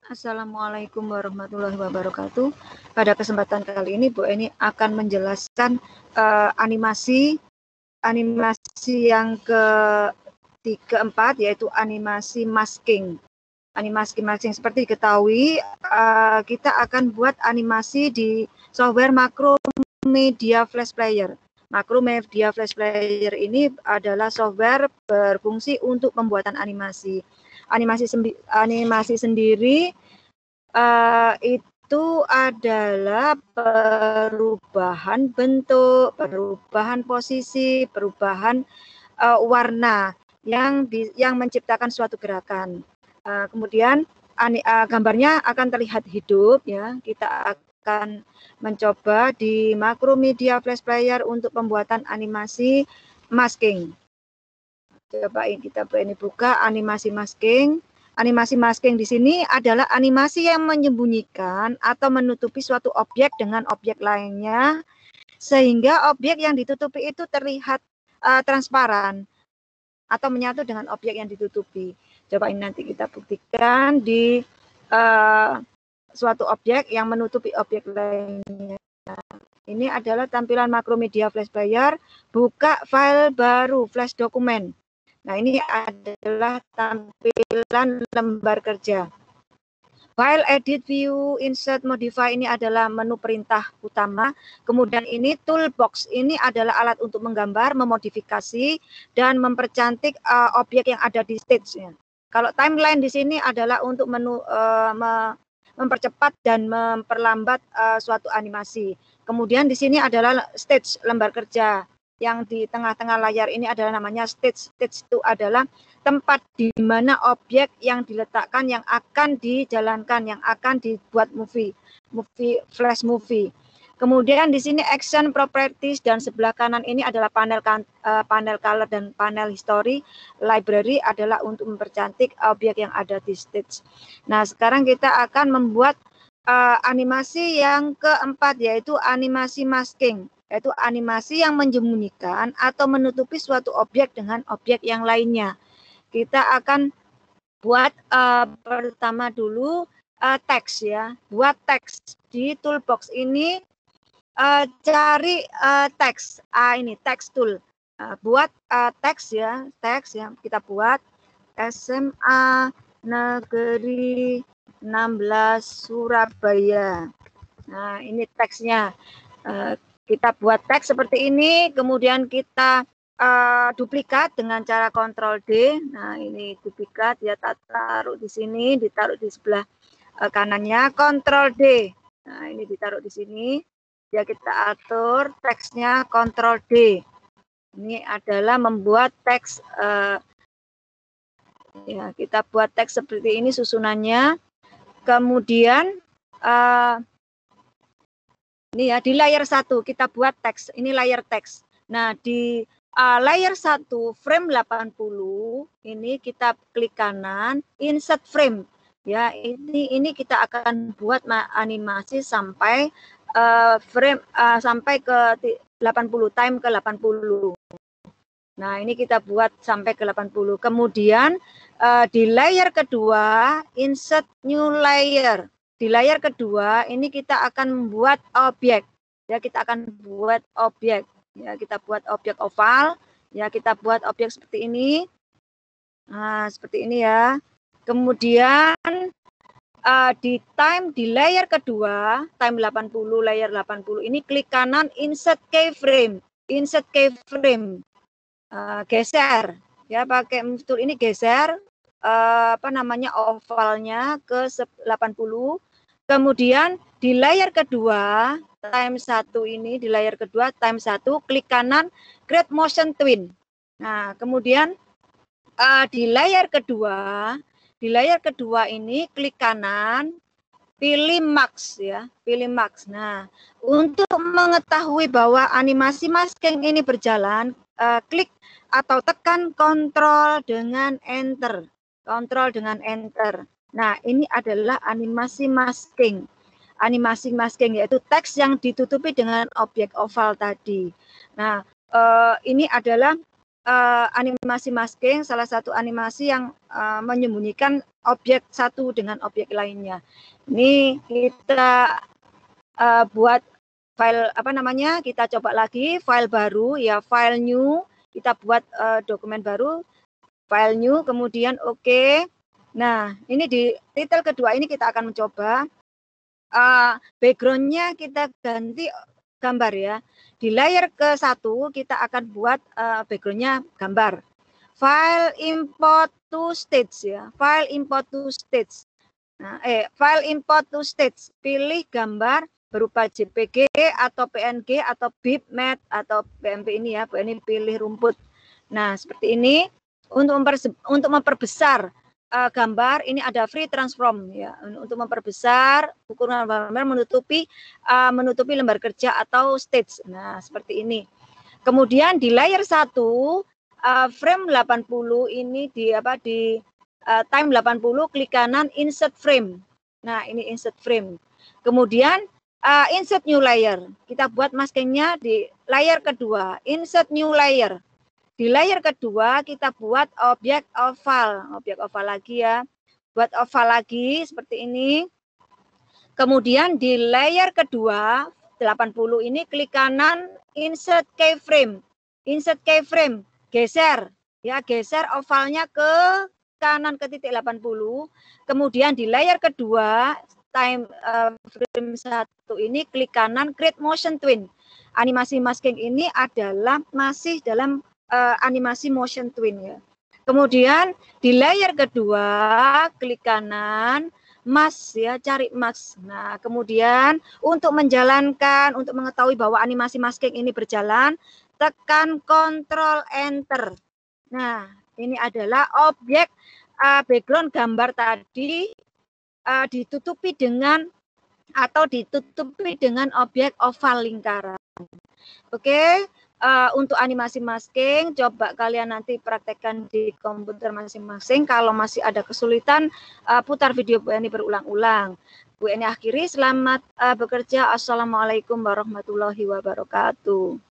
Assalamualaikum warahmatullahi wabarakatuh. Pada kesempatan kali ini Bu Eni akan menjelaskan animasi yang keempat, yaitu animasi masking. Animasi masking seperti diketahui, kita akan buat animasi di software Macromedia Flash Player. Macromedia Flash Player ini adalah software berfungsi untuk pembuatan animasi. Animasi sendiri itu adalah perubahan bentuk, perubahan posisi, perubahan warna yang menciptakan suatu gerakan. Kemudian gambarnya akan terlihat hidup, ya. Kita akan mencoba di Macromedia Flash Player untuk pembuatan animasi masking. Coba kita ini buka animasi masking. Animasi masking di sini adalah animasi yang menyembunyikan atau menutupi suatu objek dengan objek lainnya, sehingga objek yang ditutupi itu terlihat transparan atau menyatu dengan objek yang ditutupi. Coba ini nanti kita buktikan di suatu objek yang menutupi objek lainnya. Ini adalah tampilan Macromedia Flash Player. Buka file baru, flash dokumen. Nah, ini adalah tampilan lembar kerja. File, edit, view, insert, modify ini adalah menu perintah utama. Kemudian ini toolbox, ini adalah alat untuk menggambar, memodifikasi, dan mempercantik objek yang ada di stage-nya. Kalau timeline di sini adalah untuk mempercepat dan memperlambat suatu animasi. Kemudian di sini adalah stage, lembar kerja. Yang di tengah-tengah layar ini adalah namanya stage. Stage itu adalah tempat di mana objek yang diletakkan, yang akan dijalankan, yang akan dibuat flash movie. Kemudian di sini action, properties, dan sebelah kanan ini adalah panel color dan panel history. Library adalah untuk mempercantik objek yang ada di stage. Nah, sekarang kita akan membuat animasi yang keempat, yaitu animasi masking. Yaitu animasi yang menyembunyikan atau menutupi suatu objek dengan objek yang lainnya. Kita akan buat pertama dulu teks, ya. Buat teks di toolbox ini, cari teks. Ini teks tool. Buat teks, ya. Teks yang kita buat SMA Negeri 16 Surabaya. Nah, ini teksnya. Kita buat teks seperti ini, kemudian kita duplikat dengan cara Ctrl D. Nah, ini duplikat, ya, taruh di sini, ditaruh di sebelah kanannya, Ctrl D. Nah, ini ditaruh di sini. Ya, kita atur teksnya, Ctrl D. Ini adalah membuat teks, ya, kita buat teks seperti ini susunannya. Kemudian ini, ya, di layar 1 kita buat teks. Ini layar teks. Nah, di layar 1 frame 80 ini kita klik kanan, insert frame. Ya, ini kita akan buat animasi sampai frame sampai ke 80, time ke 80. Nah, ini kita buat sampai ke 80. Kemudian di layar kedua, insert new layer. Di layar kedua ini kita akan membuat objek. Ya, kita akan buat objek. Ya, kita buat objek oval. Ya, kita buat objek seperti ini. Nah, seperti ini, ya. Kemudian di layar kedua, time 80, layar 80 ini klik kanan, insert keyframe. Insert keyframe. Geser, ya, pakai move tool ini geser ovalnya ke 80. Kemudian di layar kedua, time 1 ini, di layar kedua, time 1, klik kanan, create motion twin. Nah, kemudian di layar kedua ini, klik kanan, pilih max, ya, pilih max. Nah, untuk mengetahui bahwa animasi masking ini berjalan, klik atau tekan Ctrl dengan Enter. Ctrl dengan Enter. Nah, ini adalah animasi masking. Animasi masking yaitu teks yang ditutupi dengan objek oval tadi. Nah, ini adalah animasi masking, salah satu animasi yang menyembunyikan objek satu dengan objek lainnya. Ini kita buat file apa namanya? Kita coba lagi file baru ya, file new. Kita buat dokumen baru, file new, kemudian oke. Nah, ini di titel kedua ini kita akan mencoba background-nya kita ganti gambar ya. Di layer ke-1 kita akan buat background-nya gambar. File import to stage ya. File import to stage. Nah, file import to stage. Pilih gambar berupa JPG atau PNG atau bitmap atau PNG ini ya. Ini pilih rumput. Nah, seperti ini untuk memperbesar gambar ini ada free transform ya, untuk memperbesar ukuran gambar menutupi lembar kerja atau stage. Nah, seperti ini. Kemudian di layer 1 frame 80 ini di time 80, klik kanan insert frame. Nah, ini insert frame. Kemudian insert new layer. Kita buat maskingnya di layer kedua, insert new layer. Di layer kedua kita buat objek oval lagi ya. Buat oval lagi seperti ini. Kemudian di layer kedua 80 ini klik kanan insert keyframe. Insert keyframe, geser ya, geser ovalnya ke kanan ke titik 80. Kemudian di layer kedua time frame 1 ini klik kanan create motion twin. Animasi masking ini adalah masih dalam animasi motion twin ya. Kemudian di layer kedua klik kanan mask ya, cari mask. Nah, kemudian untuk menjalankan, untuk mengetahui bahwa animasi masking ini berjalan, tekan Ctrl Enter. Nah, ini adalah objek background gambar tadi ditutupi dengan objek oval lingkaran. Oke. Untuk animasi masking, coba kalian nanti praktekkan di komputer masing-masing. Kalau masih ada kesulitan, putar video Bu Eni berulang-ulang. Bu Eni akhiri, selamat bekerja. Assalamualaikum warahmatullahi wabarakatuh.